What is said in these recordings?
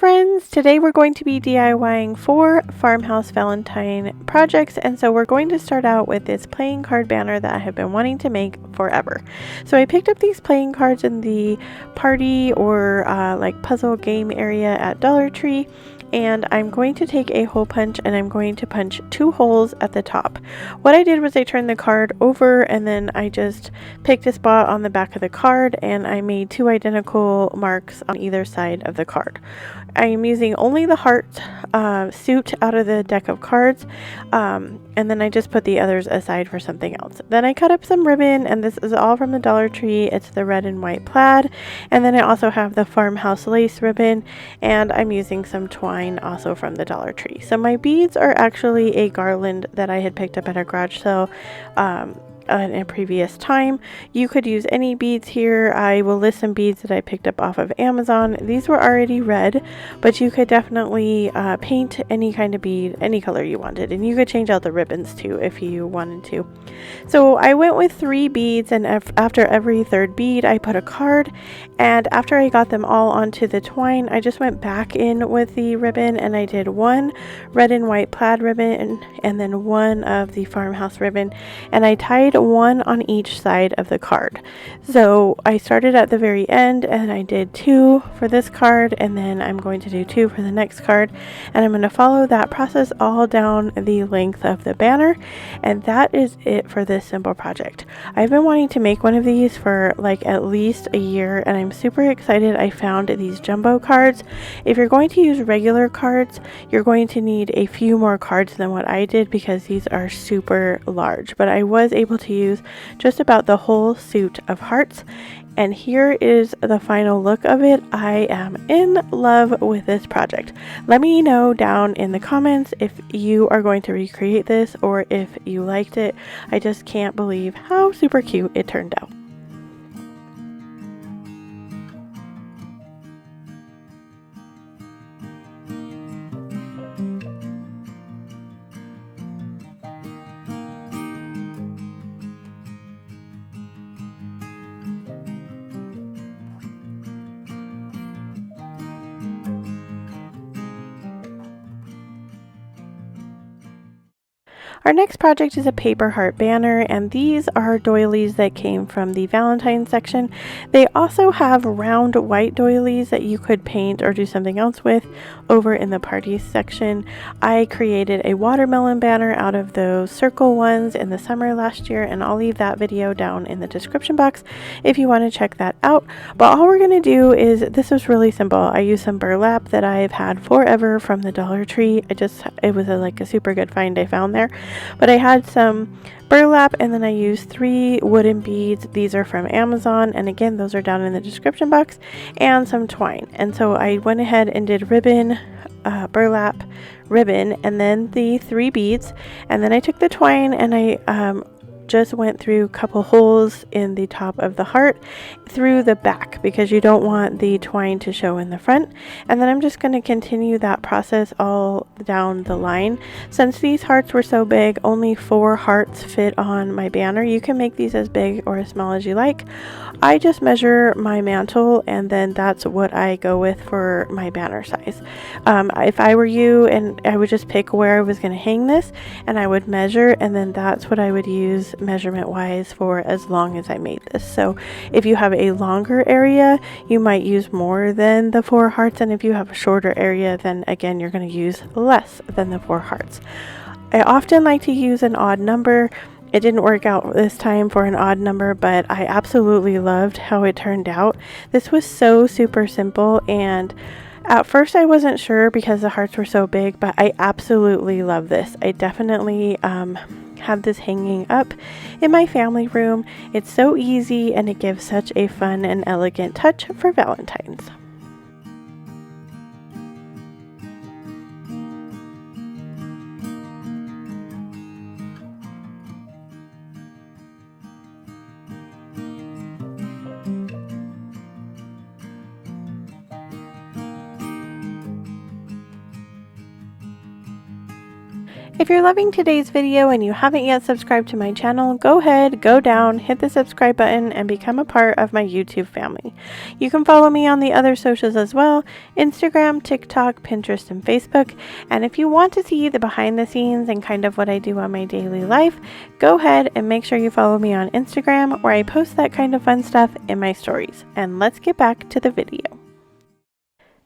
friends, today we're going to be DIYing 4 Farmhouse Valentine projects, and so we're going to start out with this playing card banner that I have been wanting to make forever. So I picked up these playing cards in the party or like puzzle game area at Dollar Tree, and I'm going to take a hole punch and I'm going to punch 2 holes at the top. What I did was I turned the card over and then I just picked a spot on the back of the card and I made 2 identical marks on either side of the card. I am using only the heart suit out of the deck of cards, and then I just put the others aside for something else. Then I cut up some ribbon, and this is all from the Dollar Tree. It's the red and white plaid, and then I also have the Farmhouse lace ribbon, and I'm using some twine also from the Dollar Tree. So my beads are actually a garland that I had picked up at a garage sale in a previous time. You could use any beads here. I will list some beads that I picked up off of Amazon. These were already red, but you could definitely paint any kind of bead, any color you wanted, and you could change out the ribbons too if you wanted to. So I went with 3 beads, and after every 3rd bead I put a card, and after I got them all onto the twine, I just went back in with the ribbon and I did 1 red and white plaid ribbon and then 1 of the Farmhouse ribbon, and I tied 1 on each side of the card. So I started at the very end and I did 2 for this card, and then I'm going to do 2 for the next card, and I'm going to follow that process all down the length of the banner, and that is it for this simple project. I've been wanting to make one of these for like at least a year, and I'm super excited I found these jumbo cards. If you're going to use regular cards, you're going to need a few more cards than what I did because these are super large, but I was able to use just about the whole suit of hearts, and here is the final look of it. I am in love with this project. Let me know down in the comments if you are going to recreate this or if you liked it. I just can't believe how super cute it turned out. Our next project is a paper heart banner, and these are doilies that came from the Valentine section. They also have round white doilies that you could paint or do something else with over in the parties section. I created a watermelon banner out of those circle ones in the summer last year, and I'll leave that video down in the description box if you want to check that out. But all we're going to do is, this was really simple. I used some burlap that I've had forever from the Dollar Tree. It was like a super good find I found there. But I had some burlap, and then I used 3 wooden beads. These are from Amazon, and again, those are down in the description box, and some twine. And so I went ahead and did ribbon, burlap, ribbon, and then the 3 beads, and then I took the twine and I just went through a couple holes in the top of the heart through the back because you don't want the twine to show in the front. And then I'm just going to continue that process all down the line. Since these hearts were so big, only 4 hearts fit on my banner. You can make these as big or as small as you like. I just measure my mantle, and then that's what I go with for my banner size. If I were you, and I would just pick where I was going to hang this, and I would measure, and then that's what I would use measurement wise for as long as I made this. So if you have a longer area, you might use more than the 4 hearts, and if you have a shorter area, then again you're going to use less than the 4 hearts. I often like to use an odd number. It didn't work out this time for an odd number, but I absolutely loved how it turned out. This was so super simple, and at first I wasn't sure because the hearts were so big, but I absolutely love this. I definitely have this hanging up in my family room. It's so easy, and it gives such a fun and elegant touch for Valentine's. If you're loving today's video and you haven't yet subscribed to my channel, go ahead, go down, hit the subscribe button, and become a part of my YouTube family. You can follow me on the other socials as well, Instagram, TikTok, Pinterest, and Facebook. And if you want to see the behind the scenes and kind of what I do on my daily life, go ahead and make sure you follow me on Instagram, where I post that kind of fun stuff in my stories. And let's get back to the video.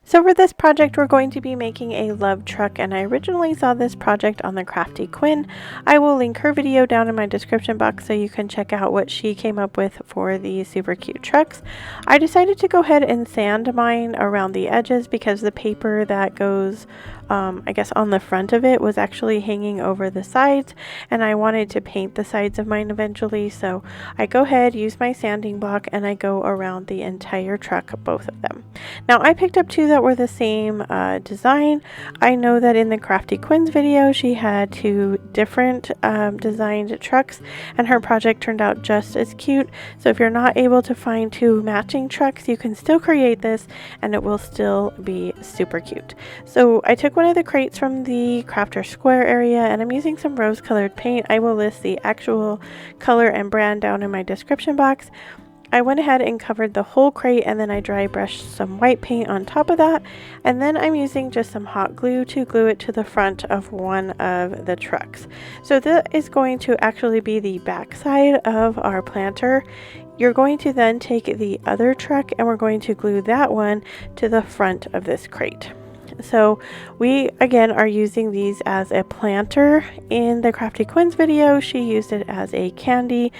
So for this project, we're going to be making a love truck, and I originally saw this project on the Crafty Quinn. I will link her video down in my description box so you can check out what she came up with for these super cute trucks. I decided to go ahead and sand mine around the edges because the paper that goes I guess on the front of it was actually hanging over the sides, and I wanted to paint the sides of mine eventually, so I go ahead, use my sanding block, and I go around the entire truck, both of them. Now I picked up two that were the same design. I know that in the Crafty Quinn's video she had two different designed trucks, and her project turned out just as cute. So if you're not able to find two matching trucks, you can still create this and it will still be super cute. So I took one of the crates from the crafter square area, and I'm using some rose colored paint. I will list the actual color and brand down in my description box. I went ahead and covered the whole crate, and then I dry brushed some white paint on top of that, and then I'm using just some hot glue to glue it to the front of one of the trucks. So that is going to actually be the back side of our planter. You're going to then take the other truck and we're going to glue that one to the front of this crate. So we again are using these as a planter. In the Crafty Quinn's video, she used it as a candy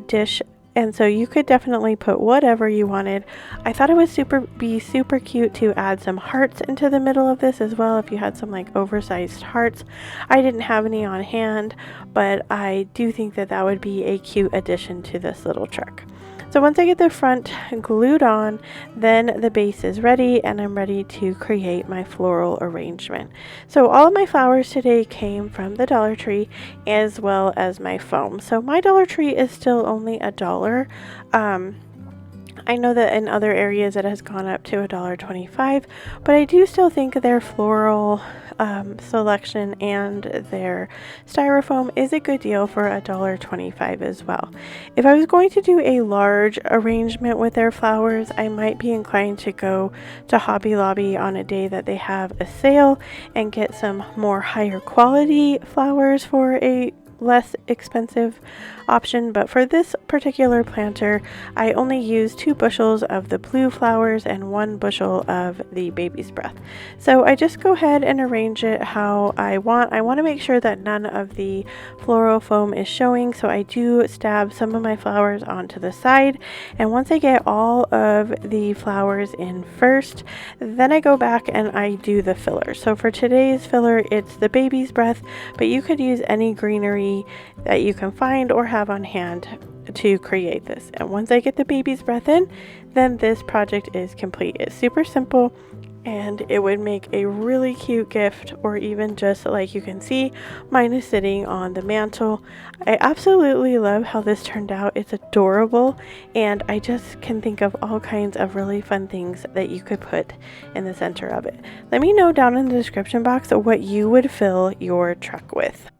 dish, and so you could definitely put whatever you wanted. I thought it would be super cute to add some hearts into the middle of this as well, if you had some like oversized hearts. I didn't have any on hand, but I do think that that would be a cute addition to this little truck. So once I get the front glued on, then the base is ready and I'm ready to create my floral arrangement. So all of my flowers today came from the Dollar Tree, as well as my foam. So my Dollar Tree is still only $1. I know that in other areas it has gone up to $1.25, but I do still think their floral selection and their styrofoam is a good deal for $1.25 as well. If I was going to do a large arrangement with their flowers, I might be inclined to go to Hobby Lobby on a day that they have a sale and get some more higher quality flowers for a less expensive option. But for this particular planter, I only use 2 bushels of the blue flowers and 1 bushel of the baby's breath. So I just go ahead and arrange it how I want. I want to make sure that none of the floral foam is showing, so I do stab some of my flowers onto the side, and once I get all of the flowers in first, then I go back and I do the filler. So for today's filler, it's the baby's breath, but you could use any greenery that you can find or have on hand to create this. And once I get the baby's breath in, then this project is complete. It's super simple, and it would make a really cute gift, or even just like you can see, mine is sitting on the mantle. I absolutely love how this turned out. It's adorable, and I just can think of all kinds of really fun things that you could put in the center of it. Let me know down in the description box what you would fill your truck with.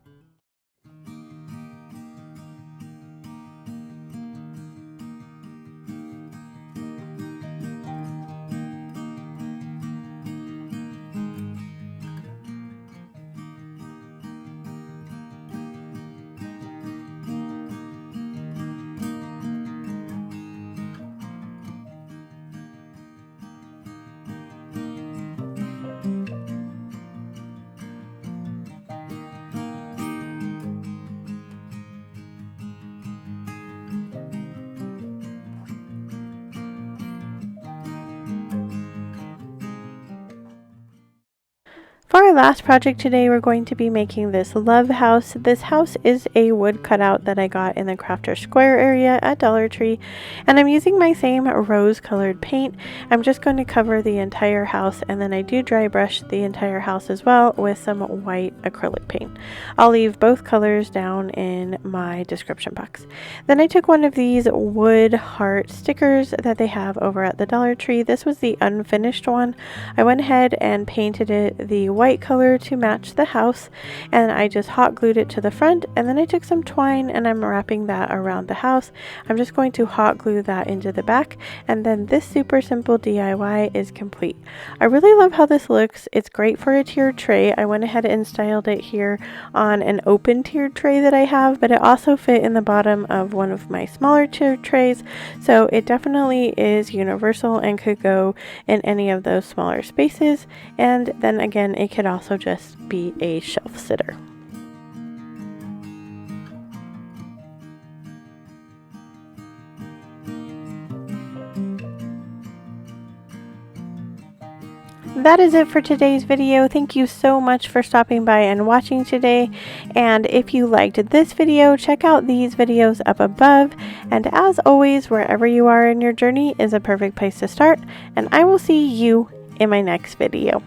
For our last project today, we're going to be making this love house. This house is a wood cutout that I got in the Crafter Square area at Dollar Tree, and I'm using my same rose colored paint. I'm just going to cover the entire house, and then I do dry brush the entire house as well with some white acrylic paint. I'll leave both colors down in my description box. Then I took one of these wood heart stickers that they have over at the Dollar Tree. This was the unfinished one. I went ahead and painted it the white color to match the house, and I just hot glued it to the front, and then I took some twine and I'm wrapping that around the house. I'm just going to hot glue that into the back, and then this super simple DIY is complete. I really love how this looks. It's great for a tiered tray. I went ahead and styled it here on an open tiered tray that I have, but it also fit in the bottom of one of my smaller tiered trays, so it definitely is universal and could go in any of those smaller spaces. And then again, it could also just be a shelf sitter. That is it for today's video. Thank you so much for stopping by and watching today. And if you liked this video, check out these videos up above. And as always, wherever you are in your journey is a perfect place to start. And I will see you in my next video.